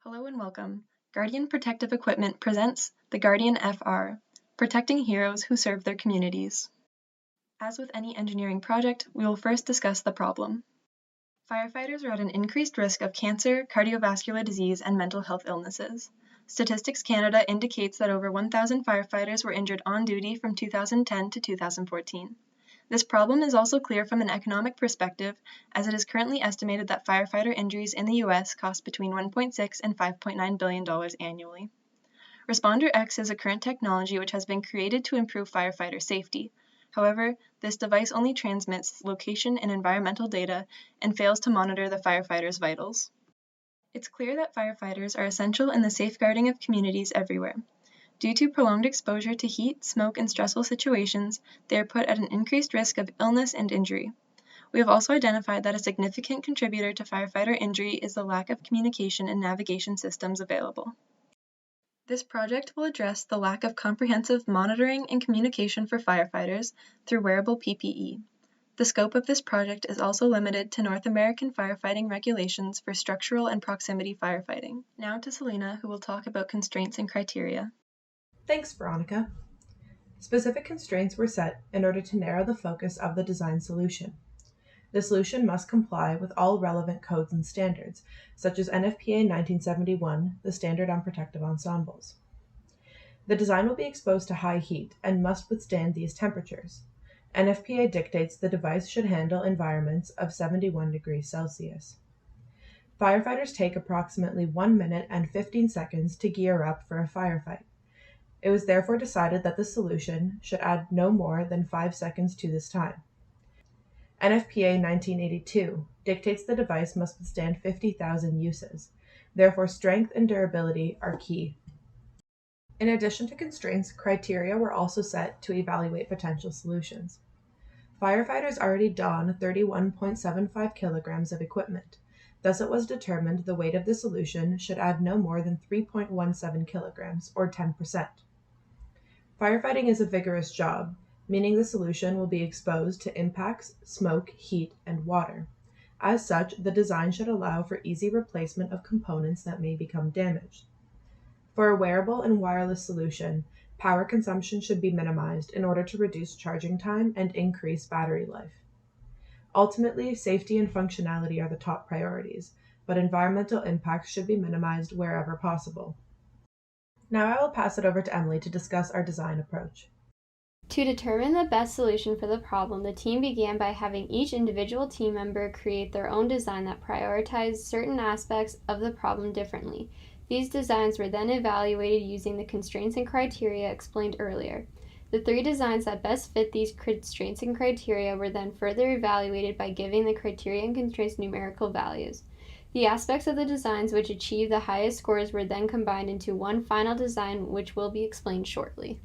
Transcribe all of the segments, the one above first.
Hello and welcome. Guardian Protective Equipment presents the Guardian FR, protecting heroes who serve their communities. As with any engineering project, we will first discuss the problem. Firefighters are at an increased risk of cancer, cardiovascular disease, and mental health illnesses. Statistics Canada indicates that over 1,000 firefighters were injured on duty from 2010 to 2014. This problem is also clear from an economic perspective, as it is currently estimated that firefighter injuries in the US cost between $1.6 and $5.9 billion annually. Responder X is a current technology which has been created to improve firefighter safety. However, this device only transmits location and environmental data and fails to monitor the firefighter's vitals. It's clear that firefighters are essential in the safeguarding of communities everywhere. Due to prolonged exposure to heat, smoke, and stressful situations, they are put at an increased risk of illness and injury. We have also identified that a significant contributor to firefighter injury is the lack of communication and navigation systems available. This project will address the lack of comprehensive monitoring and communication for firefighters through wearable PPE. The scope of this project is also limited to North American firefighting regulations for structural and proximity firefighting. Now to Selena, who will talk about constraints and criteria. Thanks, Veronica. Specific constraints were set in order to narrow the focus of the design solution. The solution must comply with all relevant codes and standards, such as NFPA 1971, the Standard on Protective Ensembles. The design will be exposed to high heat and must withstand these temperatures. NFPA dictates the device should handle environments of 71 degrees Celsius. Firefighters take approximately 1 minute and 15 seconds to gear up for a firefight. It was therefore decided that the solution should add no more than 5 seconds to this time. NFPA 1982 dictates the device must withstand 50,000 uses. Therefore, strength and durability are key. In addition to constraints, criteria were also set to evaluate potential solutions. Firefighters already don 31.75 kilograms of equipment. Thus, it was determined the weight of the solution should add no more than 3.17 kilograms, or 10%. Firefighting is a vigorous job, meaning the solution will be exposed to impacts, smoke, heat, and water. As such, the design should allow for easy replacement of components that may become damaged. For a wearable and wireless solution, power consumption should be minimized in order to reduce charging time and increase battery life. Ultimately, safety and functionality are the top priorities, but environmental impacts should be minimized wherever possible. Now I will pass it over to Emily to discuss our design approach. To determine the best solution for the problem, the team began by having each individual team member create their own design that prioritized certain aspects of the problem differently. These designs were then evaluated using the constraints and criteria explained earlier. The 3 designs that best fit these constraints and criteria were then further evaluated by giving the criteria and constraints numerical values. The aspects of the designs which achieved the highest scores were then combined into one final design, which will be explained shortly.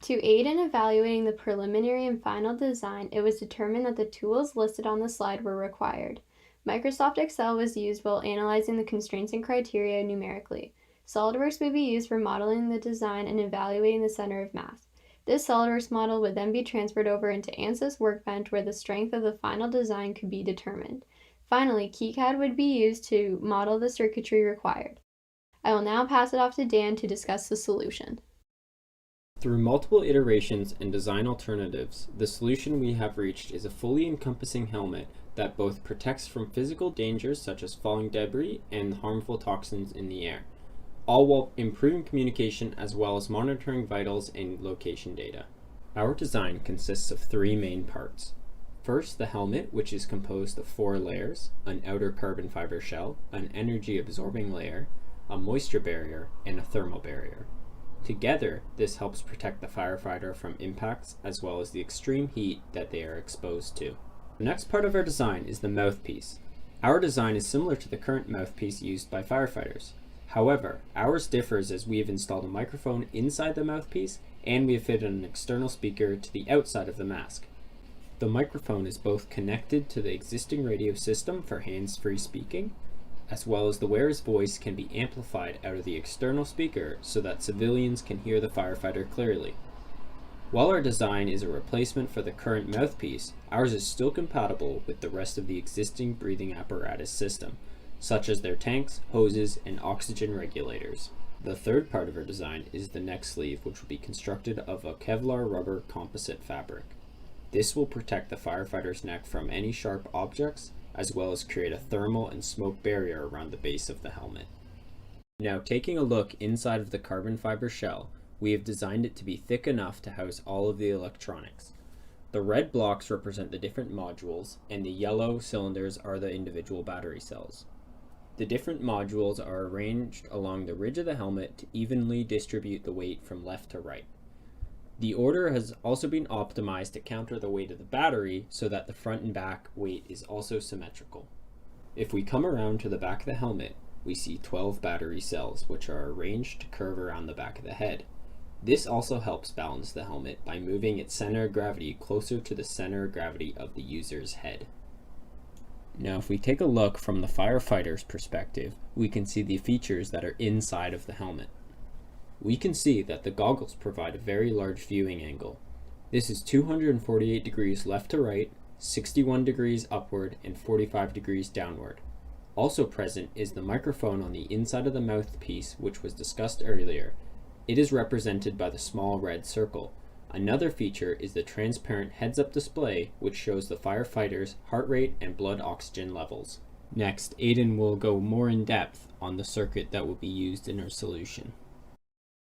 To aid in evaluating the preliminary and final design, it was determined that the tools listed on the slide were required. Microsoft Excel was used while analyzing the constraints and criteria numerically. SOLIDWORKS would be used for modeling the design and evaluating the center of mass. This SOLIDWORKS model would then be transferred over into ANSYS Workbench, where the strength of the final design could be determined. Finally, KiCad would be used to model the circuitry required. I will now pass it off to Dan to discuss the solution. Through multiple iterations and design alternatives, the solution we have reached is a fully encompassing helmet that both protects from physical dangers such as falling debris and harmful toxins in the air, all while improving communication as well as monitoring vitals and location data. Our design consists of 3 main parts. First, the helmet, which is composed of 4 layers: an outer carbon fiber shell, an energy-absorbing layer, a moisture barrier, and a thermal barrier. Together, this helps protect the firefighter from impacts as well as the extreme heat that they are exposed to. The next part of our design is the mouthpiece. Our design is similar to the current mouthpiece used by firefighters. However, ours differs as we have installed a microphone inside the mouthpiece and we have fitted an external speaker to the outside of the mask. The microphone is both connected to the existing radio system for hands-free speaking, as well as the wearer's voice can be amplified out of the external speaker so that civilians can hear the firefighter clearly. While our design is a replacement for the current mouthpiece, ours is still compatible with the rest of the existing breathing apparatus system, such as their tanks, hoses, and oxygen regulators. The third part of our design is the neck sleeve, which will be constructed of a Kevlar rubber composite fabric. This will protect the firefighter's neck from any sharp objects, as well as create a thermal and smoke barrier around the base of the helmet. Now, taking a look inside of the carbon fiber shell, we have designed it to be thick enough to house all of the electronics. The red blocks represent the different modules, and the yellow cylinders are the individual battery cells. The different modules are arranged along the ridge of the helmet to evenly distribute the weight from left to right. The order has also been optimized to counter the weight of the battery so that the front and back weight is also symmetrical. If we come around to the back of the helmet, we see 12 battery cells, which are arranged to curve around the back of the head. This also helps balance the helmet by moving its center of gravity closer to the center of gravity of the user's head. Now, if we take a look from the firefighter's perspective, we can see the features that are inside of the helmet. We can see that the goggles provide a very large viewing angle. This is 248 degrees left to right, 61 degrees upward, and 45 degrees downward. Also present is the microphone on the inside of the mouthpiece, which was discussed earlier. It is represented by the small red circle. Another feature is the transparent heads-up display, which shows the firefighter's heart rate and blood oxygen levels. Next, Aiden will go more in depth on the circuit that will be used in our solution.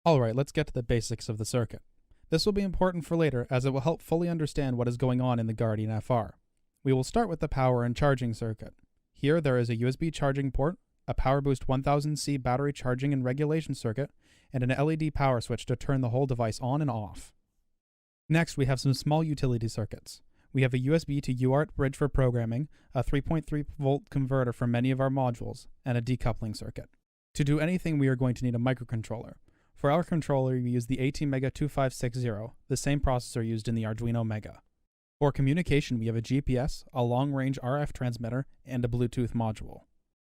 Alright, let's get to the basics of the circuit. This will be important for later as it will help fully understand what is going on in the Guardian FR. We will start with the power and charging circuit. Here there is a USB charging port, a PowerBoost 1000C battery charging and regulation circuit, and an LED power switch to turn the whole device on and off. Next, we have some small utility circuits. We have a USB to UART bridge for programming, a 3.3 volt converter for many of our modules, and a decoupling circuit. To do anything, we are going to need a microcontroller. For our controller, we use the ATmega 2560, the same processor used in the Arduino Mega. For communication, we have a GPS, a long-range RF transmitter, and a Bluetooth module.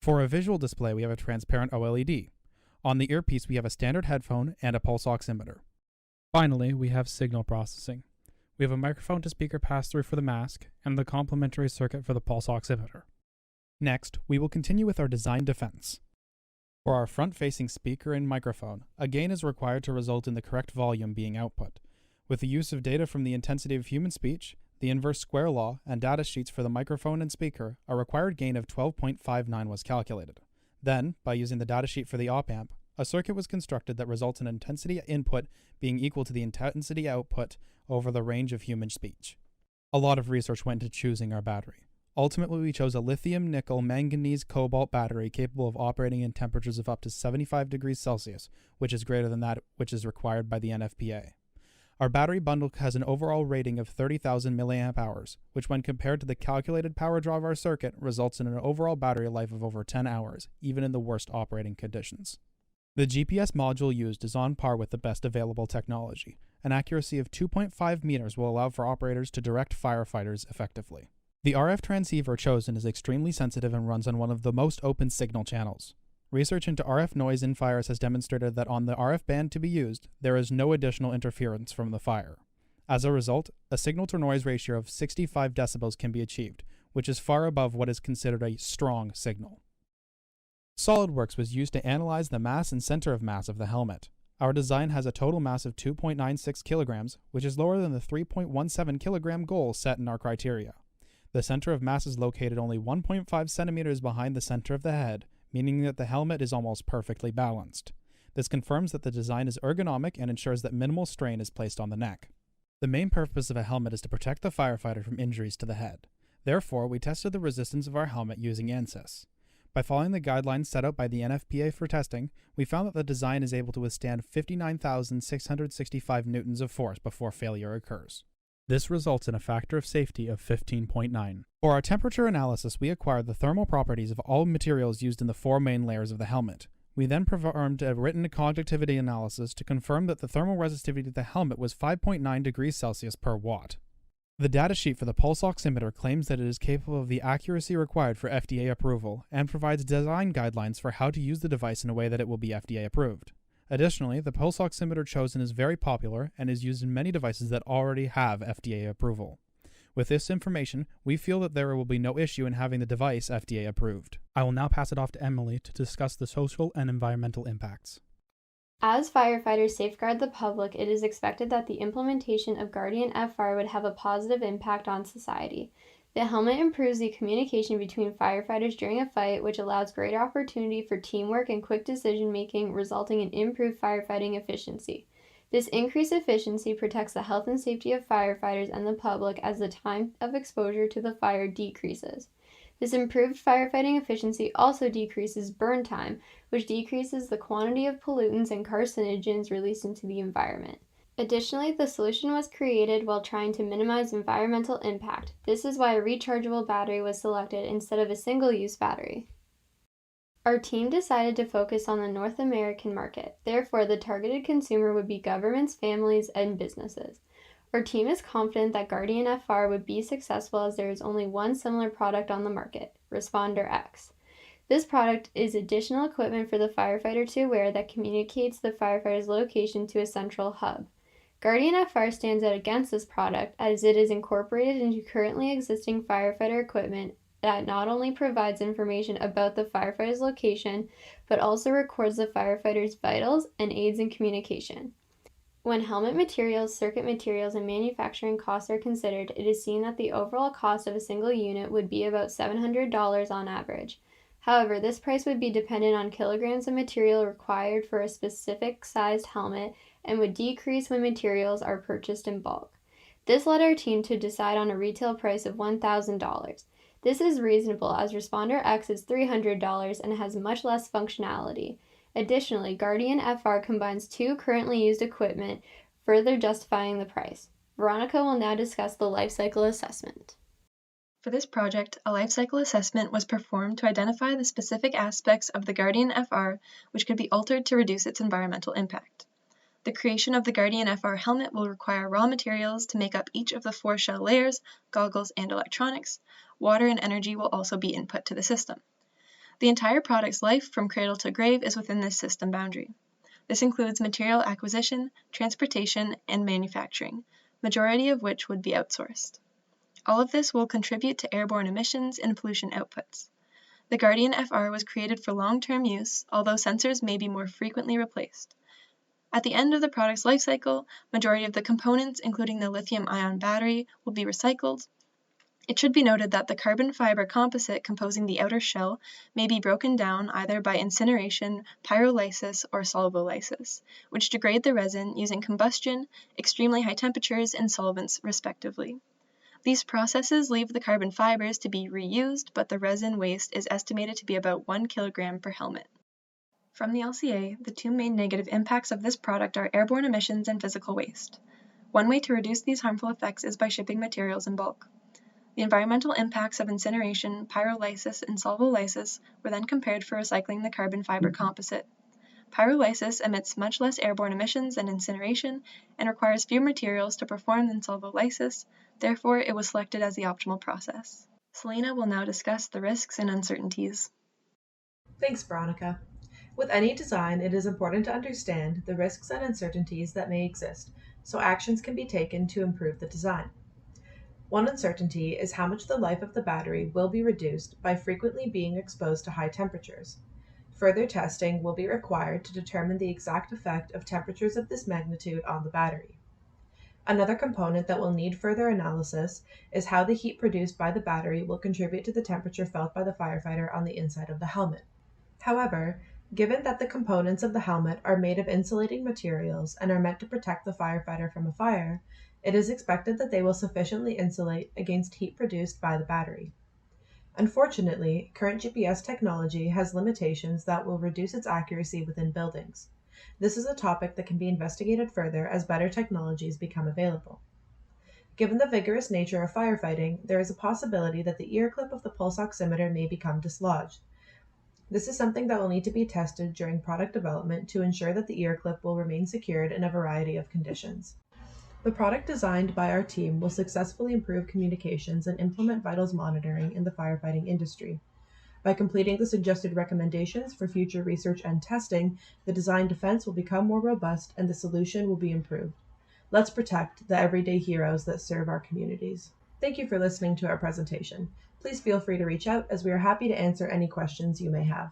For a visual display, we have a transparent OLED. On the earpiece, we have a standard headphone and a pulse oximeter. Finally, we have signal processing. We have a microphone to speaker pass-through for the mask, and the complementary circuit for the pulse oximeter. Next, we will continue with our design defense. For our front-facing speaker and microphone, a gain is required to result in the correct volume being output. With the use of data from the intensity of human speech, the inverse square law, and data sheets for the microphone and speaker, a required gain of 12.59 was calculated. Then, by using the datasheet for the op-amp, a circuit was constructed that results in intensity input being equal to the intensity output over the range of human speech. A lot of research went into choosing our battery. Ultimately, we chose a lithium, nickel, manganese, cobalt battery capable of operating in temperatures of up to 75 degrees Celsius, which is greater than that which is required by the NFPA. Our battery bundle has an overall rating of 30,000 mAh, which when compared to the calculated power draw of our circuit, results in an overall battery life of over 10 hours, even in the worst operating conditions. The GPS module used is on par with the best available technology. An accuracy of 2.5 meters will allow for operators to direct firefighters effectively. The RF transceiver chosen is extremely sensitive and runs on one of the most open signal channels. Research into RF noise in fires has demonstrated that on the RF band to be used, there is no additional interference from the fire. As a result, a signal-to-noise ratio of 65 decibels can be achieved, which is far above what is considered a strong signal. SolidWorks was used to analyze the mass and center of mass of the helmet. Our design has a total mass of 2.96 kilograms, which is lower than the 3.17 kilogram goal set in our criteria. The center of mass is located only 1.5 centimeters behind the center of the head, meaning that the helmet is almost perfectly balanced. This confirms that the design is ergonomic and ensures that minimal strain is placed on the neck. The main purpose of a helmet is to protect the firefighter from injuries to the head. Therefore, we tested the resistance of our helmet using ANSYS. By following the guidelines set out by the NFPA for testing, we found that the design is able to withstand 59,665 newtons of force before failure occurs. This results in a factor of safety of 15.9. For our temperature analysis, we acquired the thermal properties of all materials used in the 4 main layers of the helmet. We then performed a written conductivity analysis to confirm that the thermal resistivity of the helmet was 5.9 degrees Celsius per watt. The datasheet for the pulse oximeter claims that it is capable of the accuracy required for FDA approval and provides design guidelines for how to use the device in a way that it will be FDA approved. Additionally, the pulse oximeter chosen is very popular and is used in many devices that already have FDA approval. With this information, we feel that there will be no issue in having the device FDA approved. I will now pass it off to Emily to discuss the social and environmental impacts. As firefighters safeguard the public, it is expected that the implementation of Guardian FR would have a positive impact on society. The helmet improves the communication between firefighters during a fight, which allows greater opportunity for teamwork and quick decision-making, resulting in improved firefighting efficiency. This increased efficiency protects the health and safety of firefighters and the public as the time of exposure to the fire decreases. This improved firefighting efficiency also decreases burn time, which decreases the quantity of pollutants and carcinogens released into the environment. Additionally, the solution was created while trying to minimize environmental impact. This is why a rechargeable battery was selected instead of a single-use battery. Our team decided to focus on the North American market. Therefore, the targeted consumer would be governments, families, and businesses. Our team is confident that Guardian FR would be successful as there is only one similar product on the market, Responder X. This product is additional equipment for the firefighter to wear that communicates the firefighter's location to a central hub. Guardian FR stands out against this product as it is incorporated into currently existing firefighter equipment that not only provides information about the firefighter's location, but also records the firefighter's vitals and aids in communication. When helmet materials, circuit materials, and manufacturing costs are considered, it is seen that the overall cost of a single unit would be about $700 on average. However, this price would be dependent on kilograms of material required for a specific sized helmet and would decrease when materials are purchased in bulk. This led our team to decide on a retail price of $1,000. This is reasonable as Responder X is $300 and has much less functionality. Additionally, Guardian FR combines two currently used equipment, further justifying the price. Veronica will now discuss the life cycle assessment. For this project, a life cycle assessment was performed to identify the specific aspects of the Guardian FR which could be altered to reduce its environmental impact. The creation of the Guardian FR helmet will require raw materials to make up each of the 4 shell layers, goggles, and electronics. Water and energy will also be input to the system. The entire product's life from cradle to grave is within this system boundary. This includes material acquisition, transportation, and manufacturing, majority of which would be outsourced. All of this will contribute to airborne emissions and pollution outputs. The Guardian FR was created for long-term use, although sensors may be more frequently replaced. At the end of the product's life cycle, majority of the components, including the lithium-ion battery, will be recycled. It should be noted that the carbon fiber composite composing the outer shell may be broken down either by incineration, pyrolysis, or solvolysis, which degrade the resin using combustion, extremely high temperatures, and solvents, respectively. These processes leave the carbon fibers to be reused, but the resin waste is estimated to be about 1 kilogram per helmet. From the LCA, the 2 main negative impacts of this product are airborne emissions and physical waste. One way to reduce these harmful effects is by shipping materials in bulk. The environmental impacts of incineration, pyrolysis, and solvolysis were then compared for recycling the carbon fiber composite. Pyrolysis emits much less airborne emissions than incineration and requires fewer materials to perform than solvolysis, therefore it was selected as the optimal process. Selena will now discuss the risks and uncertainties. Thanks, Veronica. With any design, it is important to understand the risks and uncertainties that may exist, so actions can be taken to improve the design. One uncertainty is how much the life of the battery will be reduced by frequently being exposed to high temperatures. Further testing will be required to determine the exact effect of temperatures of this magnitude on the battery. Another component that will need further analysis is how the heat produced by the battery will contribute to the temperature felt by the firefighter on the inside of the helmet. However, given that the components of the helmet are made of insulating materials and are meant to protect the firefighter from a fire, it is expected that they will sufficiently insulate against heat produced by the battery. Unfortunately, current GPS technology has limitations that will reduce its accuracy within buildings. This is a topic that can be investigated further as better technologies become available. Given the vigorous nature of firefighting, there is a possibility that the ear clip of the pulse oximeter may become dislodged. This is something that will need to be tested during product development to ensure that the ear clip will remain secured in a variety of conditions. The product designed by our team will successfully improve communications and implement vitals monitoring in the firefighting industry. By completing the suggested recommendations for future research and testing, the design defense will become more robust and the solution will be improved. Let's protect the everyday heroes that serve our communities. Thank you for listening to our presentation. Please feel free to reach out as we are happy to answer any questions you may have.